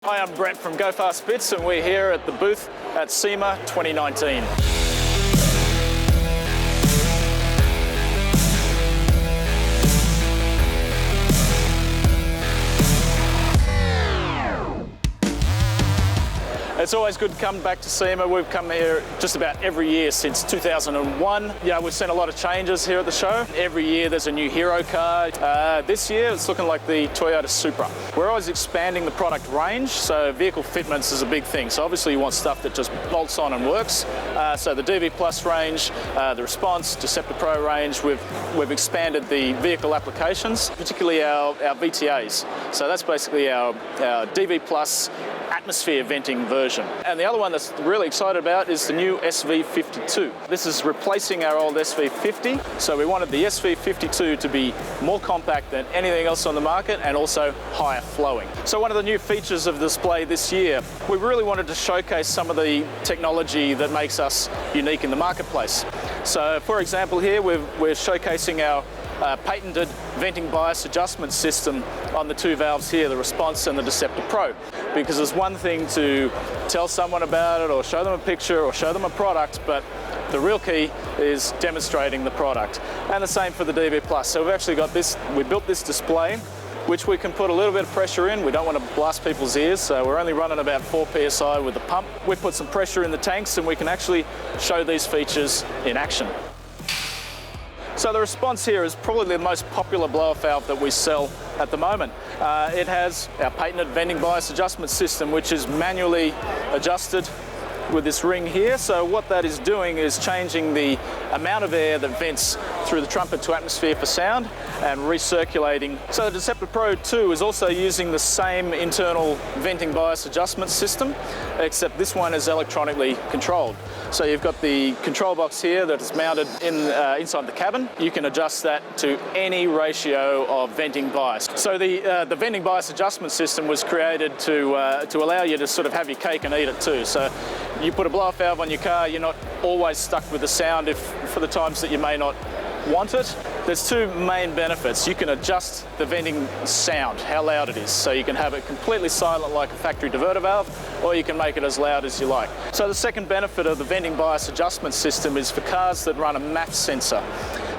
Hi, I'm Brett from Go Fast Bits, and we're here at the booth at Sema 2019. It's always good to come back to Sema. We've come here just about every year since 2001. We've seen a lot of changes here at the show. Every year there's a new hero car. This year it's looking like the Toyota Supra. We're always expanding the product range, so vehicle fitments is a big thing. So obviously you want stuff that just bolts on and works. So the DV Plus range, the Response, Deceptor Pro range, we've expanded the vehicle applications, particularly our VTAs. So that's basically our DV Plus atmosphere venting version. And the other one that's really excited about is the new SV52. This is replacing our old SV50. So we wanted the SV52 to be more compact than anything else on the market and also higher flowing. So one of the new features of the display this year, we really wanted to showcase some of the technology that makes us unique in the marketplace. So for example here, we're showcasing our patented venting bias adjustment system on the two valves here, the Response and the Deceptor Pro. Because it's one thing to tell someone about it or show them a picture or show them a product, but the real key is demonstrating the product. And the same for the DV Plus. So we've actually got this, we built this display which we can put a little bit of pressure in. We don't want to blast people's ears, so we're only running about 4 psi with the pump. We put some pressure in the tanks and we can actually show these features in action. So the Response here is probably the most popular blow-off valve that we sell at the moment. It has our patented venting bias adjustment system, which is manually adjusted with this ring here. So what that is doing is changing the amount of air that vents through the trumpet to atmosphere for sound and recirculating. So the Deceptor Pro 2 is also using the same internal venting bias adjustment system, except this one is electronically controlled. So you've got the control box here that is mounted inside the cabin. You can adjust that to any ratio of venting bias. So the venting bias adjustment system was created to allow you to sort of have your cake and eat it too. So you put a blow-off valve on your car, you're not always stuck with the sound for the times that you may not want it. There's two main benefits. You can adjust the venting sound, how loud it is. So you can have it completely silent like a factory diverter valve, or you can make it as loud as you like. So the second benefit of the venting bias adjustment system is for cars that run a MAF sensor.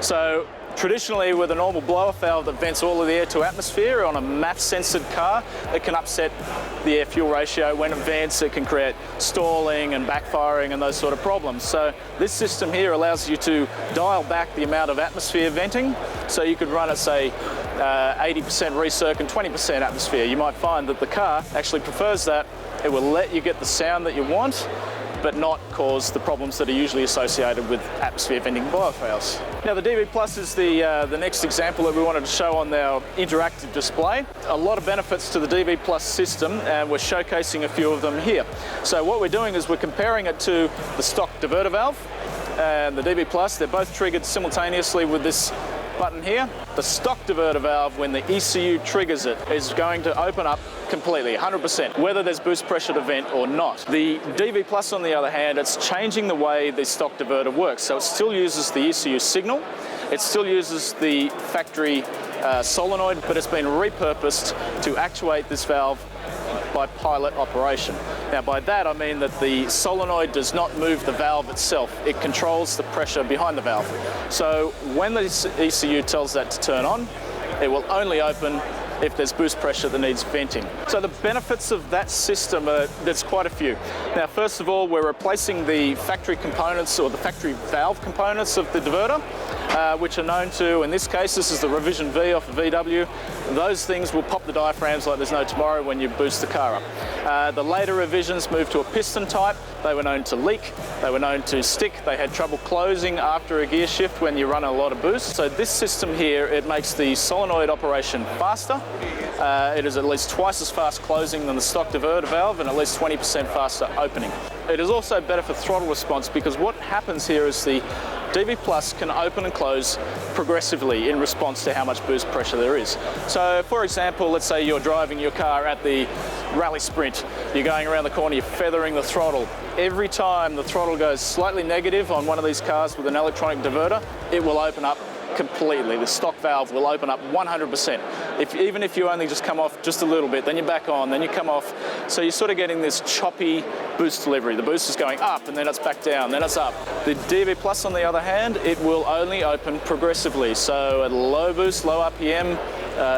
So traditionally, with a normal blow-off valve that vents all of the air to atmosphere on a MAF-censored car, it can upset the air-fuel ratio. When it vents, it can create stalling and backfiring and those sort of problems. So this system here allows you to dial back the amount of atmosphere venting. So you could run at, say, 80% recirc and 20% atmosphere. You might find that the car actually prefers that. It will let you get the sound that you want, but not cause the problems that are usually associated with atmosphere venting blow-off valves. Now the DV Plus is the next example that we wanted to show on our interactive display. A lot of benefits to the DV Plus system, and we're showcasing a few of them here. So what we're doing is we're comparing it to the stock diverter valve and the DV Plus. They're both triggered simultaneously with this button here. The stock diverter valve, when the ECU triggers it, is going to open up completely, 100%, whether there's boost pressure to vent or not. The DV Plus, on the other hand, it's changing the way the stock diverter works. So it still uses the ECU signal, it still uses the factory solenoid, but it's been repurposed to actuate this valve by pilot operation. Now by that I mean that the solenoid does not move the valve itself, it controls the pressure behind the valve. So when the ECU tells that to turn on, it will only open if there's boost pressure that needs venting. So the benefits of that system there's quite a few. Now first of all, we're replacing the factory components or the factory valve components of the diverter, which are known to, in this case, this is the Revision V off of VW. Those things will pop the diaphragms like there's no tomorrow when you boost the car up. The later revisions moved to a piston type. They were known to leak, they were known to stick, they had trouble closing after a gear shift when you run a lot of boost. So this system here, it makes the solenoid operation faster. It is at least twice as fast closing than the stock diverter valve and at least 20% faster opening. It is also better for throttle response because what happens here is the DV Plus can open and close progressively in response to how much boost pressure there is. So for example, let's say you're driving your car at the rally sprint, you're going around the corner, you're feathering the throttle. Every time the throttle goes slightly negative on one of these cars with an electronic diverter, it will open up completely. The stock valve will open up 100%. Even if you only just come off just a little bit, then you're back on, then you come off. So you're sort of getting this choppy boost delivery. The boost is going up and then it's back down, then it's up. The DFB Plus, on the other hand, it will only open progressively. So at low boost, low RPM,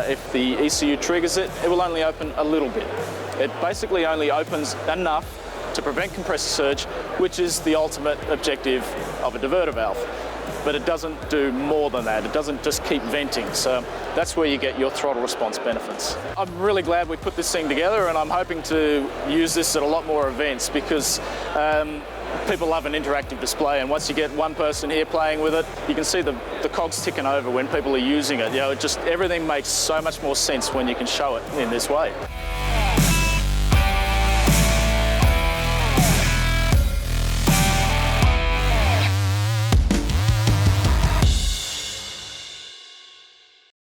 if the ECU triggers it, it will only open a little bit. It basically only opens enough to prevent compressor surge, which is the ultimate objective of a diverter valve. But it doesn't do more than that. It doesn't just keep venting. So that's where you get your throttle response benefits. I'm really glad we put this thing together, and I'm hoping to use this at a lot more events because people love an interactive display, and once you get one person here playing with it, you can see the cogs ticking over when people are using it. You know, everything makes so much more sense when you can show it in this way.